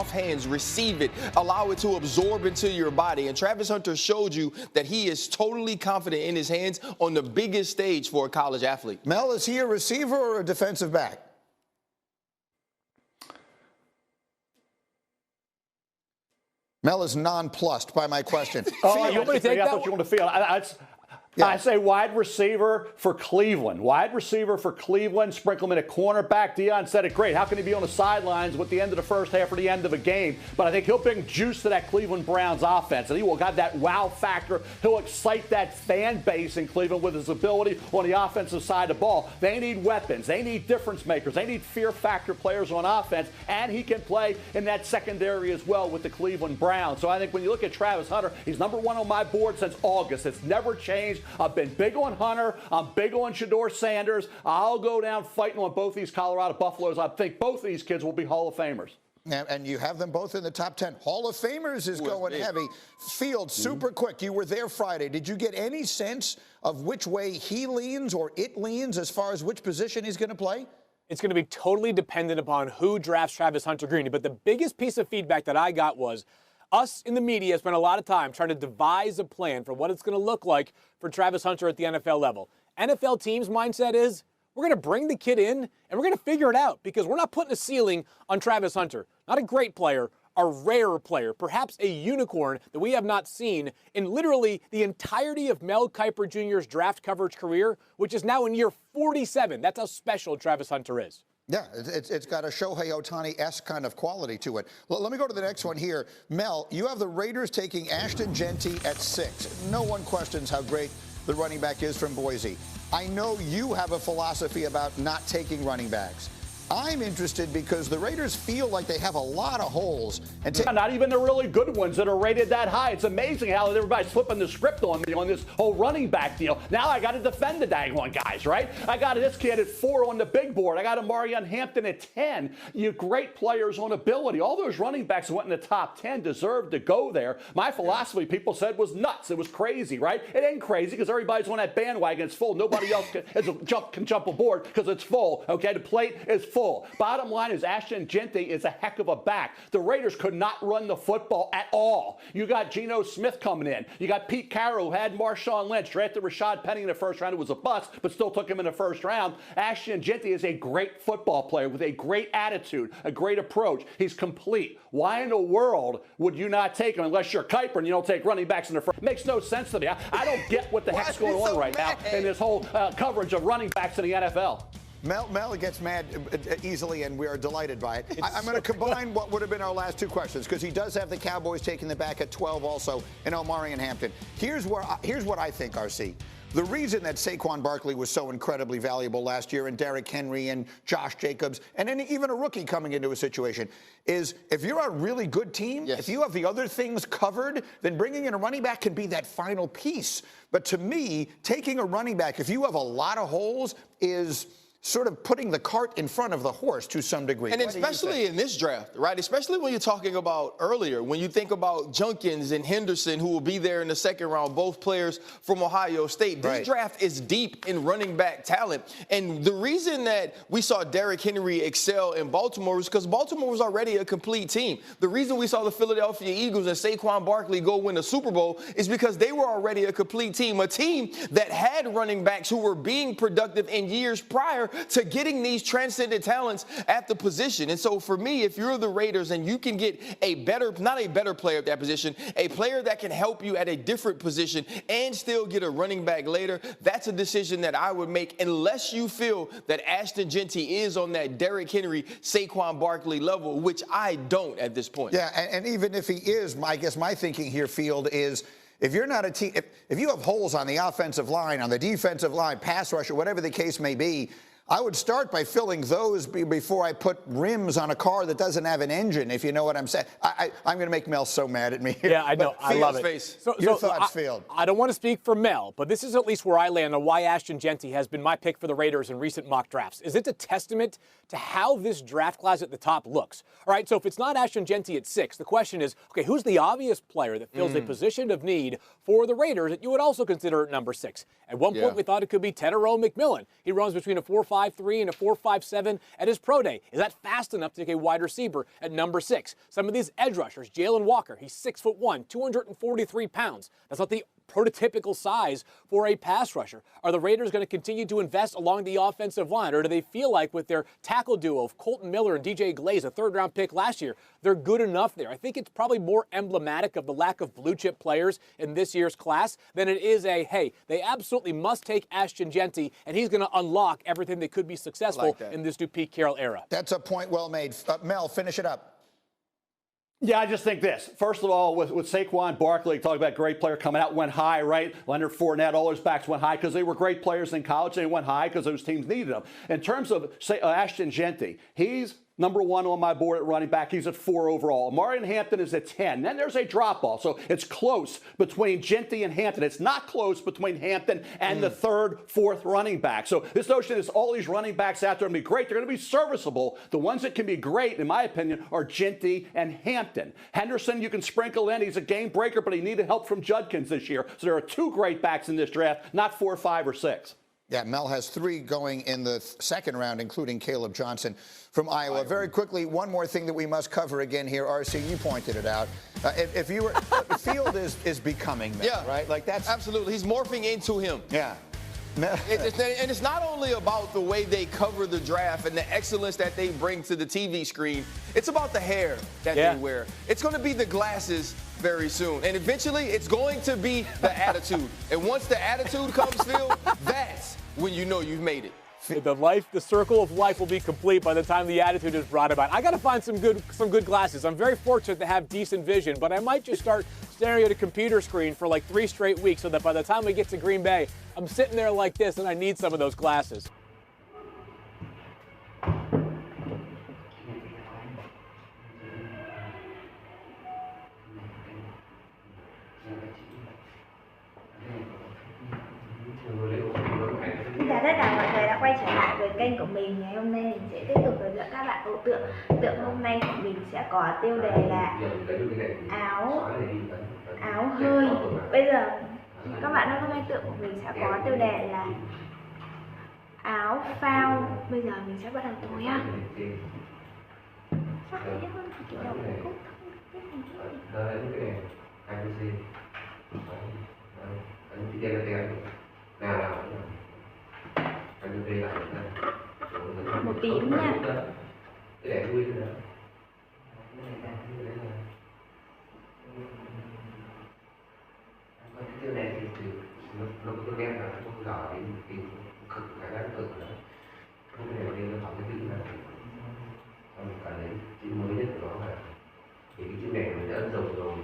soft hands, receive it, allow it to absorb into your body. And Travis Hunter showed you that he is totally confident in his hands on the biggest stage for a college athlete. Mel, is he a receiver or a defensive back? Mel is nonplussed by my question. Oh, you want to take that? What you want to feel? I say wide receiver for Cleveland. Wide receiver for Cleveland. Sprinkle him in a cornerback. Deion said it great. How can he be on the sidelines with the end of the first half or the end of a game? But I think he'll bring juice to that Cleveland Browns offense. And he will have that wow factor. He'll excite that fan base in Cleveland with his ability on the offensive side of the ball. They need weapons. They need difference makers. They need fear factor players on offense. And he can play in that secondary as well with the Cleveland Browns. So I think when you look at Travis Hunter, he's number one on my board since August. It's never changed. I've been big on Hunter. I'm big on Shedeur Sanders. I'll go down fighting on both these Colorado Buffaloes. I think both of these kids will be Hall of Famers. And you have them both in the top 10. Hall of Famers is going heavy. Field, super quick. You were there Friday. Did you get any sense of which way he leans or it leans as far as which position he's going to play? It's going to be totally dependent upon who drafts Travis Hunter Green. But the biggest piece of feedback that I got was us in the media spent a lot of time trying to devise a plan for what it's going to look like for Travis Hunter at the NFL level. NFL teams' mindset is we're going to bring the kid in and we're going to figure it out because we're not putting a ceiling on Travis Hunter. Not a great player, a rare player, perhaps a unicorn that we have not seen in literally the entirety of Mel Kiper Jr.'s draft coverage career, which is now in year 47. That's how special Travis Hunter is. Yeah, it's got a Shohei Ohtani-esque kind of quality to it. Let me go to the next one here. Mel, you have the Raiders taking Ashton Jeanty at 6. No one questions how great the running back is from Boise. I know you have a philosophy about not taking running backs. I'm interested because the Raiders feel like they have a lot of holes. And not even the really good ones that are rated that high. It's amazing how everybody's flipping the script on me on this whole running back deal. Now I got to defend the dang one guys, right? I got this kid at 4 on the big board. I got Amarian Hampton at 10. You great players on ability. All those running backs that went in the top 10 deserved to go there. My philosophy, people said, was nuts. It was crazy, right? It ain't crazy because everybody's on that bandwagon. It's full. Nobody else can jump aboard because it's full. Okay, the plate is full. Bottom line is Ashton Jeanty is a heck of a back. The Raiders could not run the football at all. You got Geno Smith coming in. You got Pete Carroll, who had Marshawn Lynch, drafted Rashad Penny in the first round. It was a bust, but still took him in the first round. Ashton Jeanty is a great football player with a great attitude, a great approach. He's complete. Why in the world would you not take him unless you're Kiper and you don't take running backs in the first? It makes no sense to me. I don't get what the heck's going on right now in this whole coverage of running backs in the NFL. Mel gets mad easily, and we are delighted by it. I'm going to combine what would have been our last two questions, because he does have the Cowboys taking the back at 12 also, and Omarion Hampton. Here's what I think, RC. The reason that Saquon Barkley was so incredibly valuable last year, and Derrick Henry and Josh Jacobs, and then even a rookie coming into a situation, is if you're a really good team, if you have the other things covered, then bringing in a running back can be that final piece. But to me, taking a running back, if you have a lot of holes, is sort of putting the cart in front of the horse to some degree. And especially in this draft, right? Especially when you're talking about earlier, when you think about Junkins and Henderson, who will be there in the second round, both players from Ohio State. This draft is deep in running back talent. And the reason that we saw Derrick Henry excel in Baltimore was because Baltimore was already a complete team. The reason we saw the Philadelphia Eagles and Saquon Barkley go win a Super Bowl is because they were already a complete team that had running backs who were being productive in years prior to getting these transcendent talents at the position. And so for me, if you're the Raiders and you can get not a better player at that position, a player that can help you at a different position and still get a running back later, that's a decision that I would make unless you feel that Ashton Jeanty is on that Derrick Henry, Saquon Barkley level, which I don't at this point. Yeah, and even if he is, I guess my thinking here, Field, is if you're not a team, if you have holes on the offensive line, on the defensive line, pass rush, or whatever the case may be, I would start by filling those before I put rims on a car that doesn't have an engine, if you know what I'm saying. I'm going to make Mel so mad at me. Yeah, I know. I love it. Your thoughts, Field. I don't want to speak for Mel, but this is at least where I land on why Ashton Jeanty has been my pick for the Raiders in recent mock drafts. Is it a testament to how this draft class at the top looks? All right, so if it's not Ashton Jeanty at 6, the question is, okay, who's the obvious player that fills a position of need for the Raiders that you would also consider at number 6? At one point, we thought it could be Tetairoa McMillan. He runs between a 4.5 4.53 and a 4.57 at his pro day. Is that fast enough to take a wide receiver at number 6? Some of these edge rushers, Jalen Walker, he's 6'1", 243 pounds. That's not the prototypical size for a pass rusher. Are the Raiders going to continue to invest along the offensive line, or do they feel like with their tackle duo of Colton Miller and DJ Glaze, a third-round pick last year, they're good enough there? I think it's probably more emblematic of the lack of blue-chip players in this year's class than it is a, hey, they absolutely must take Ashton Jeanty, and he's going to unlock everything that could be successful in this new Pete Carroll era. That's a point well made. Mel, finish it up. Yeah, I just think this. First of all, with Saquon Barkley, talk about great player coming out, went high, right? Leonard Fournette, all those backs went high because they were great players in college, and they went high because those teams needed them. In terms of Ashton Jeanty, he's number 1 on my board at running back. He's at 4 overall. Amari Hampton is at 10. Then there's a drop-off. So it's close between Jeanty and Hampton. It's not close between Hampton and the 3rd, 4th running back. So this notion is all these running backs out there are going to be great. They're going to be serviceable. The ones that can be great, in my opinion, are Jeanty and Hampton. Henderson, you can sprinkle in. He's a game breaker, but he needed help from Judkins this year. So there are 2 great backs in this draft, not 4, 5, or 6. Yeah, Mel has 3 going in the 2nd round, including Caleb Johnson from Iowa. Very quickly, one more thing that we must cover again here. RC, you pointed it out. If you were, the field is becoming Mel, right? Like that's absolutely. He's morphing into him. Yeah. And it's not only about the way they cover the draft and the excellence that they bring to the TV screen. It's about the hair that they wear. It's going to be the glasses very soon. And eventually, it's going to be the attitude. And once the attitude comes, Phil, that's when you know you've made it. The circle of life will be complete by the time the attitude is brought about. I got to find some good glasses. I'm very fortunate to have decent vision, but I might just start staring at a computer screen for like 3 straight weeks so that by the time we get to Green Bay, I'm sitting there like this and I need some of those glasses. Chào tất cả mọi người đã quay trở lại với kênh của mình. Ngày hôm nay mình sẽ tiếp tục hướng dẫn các bạn ảo tượng. Tượng hôm nay của mình sẽ có tiêu đề là áo hơi. Bây giờ các bạn hôm nay tượng của mình sẽ có tiêu đề là áo phao. Bây giờ mình sẽ bắt đầu thôi nhá. Một tím nha. Cái này thì nó có đen là nó có gò thì cực phải đáng cực nữa. Cái này nó học cái chữ này. Xong cả đấy chữ mới nhất của nó là thì cái chữ này mình đã ấn dầu rồi